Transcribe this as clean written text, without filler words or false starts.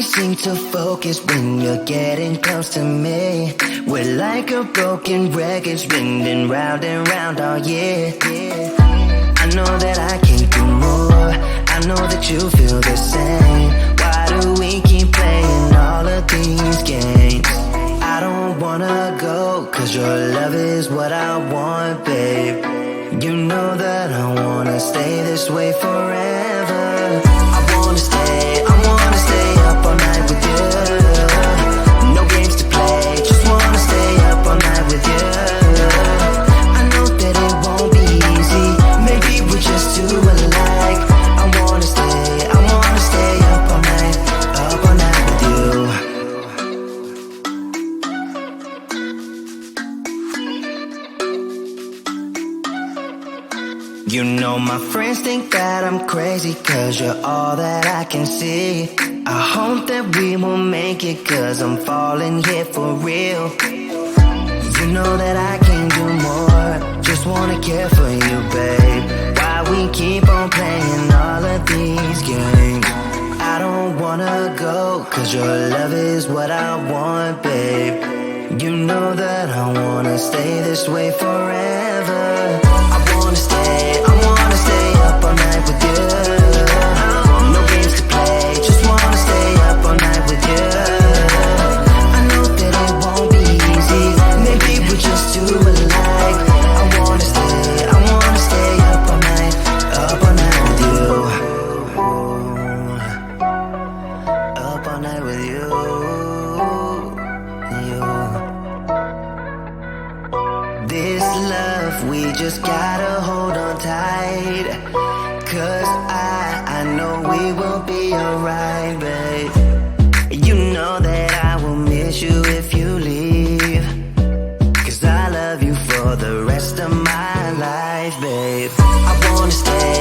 seem to focus when you're getting close to me. We're like a broken record spinning round and round all year. I know that I can't do more, I know that you feel the same. Why do we keep playing all of these games? I don't wanna go, cause your love is what I want, babe. You know that I wanna stay this way forever. I wanna stay up all night with you. No games to play, just wanna stay up all night with you. I know that it won't be easy, maybe we're just too alike. I wanna stay up all night with you. You know my friends think that I'm crazy, cause you're all that I can see. I hope that we will make it, cause I'm falling here for real. You know that I can't do more, just wanna care for you, babe. Why we keep on playing all of these games? I don't wanna go, cause your love is what I want, babe. You know that I wanna stay this way forever. I wanna stay up all night with you. No games to play, just wanna stay up all night with you. I know that it won't be easy, maybe we're just too alike. I wanna stay up all night with you. Up all night with you. This love, we just gotta hold on tight. Cause I know we will be alright, babe. You know that I will miss you if you leave. Cause I love you for the rest of my life, babe. I wanna stay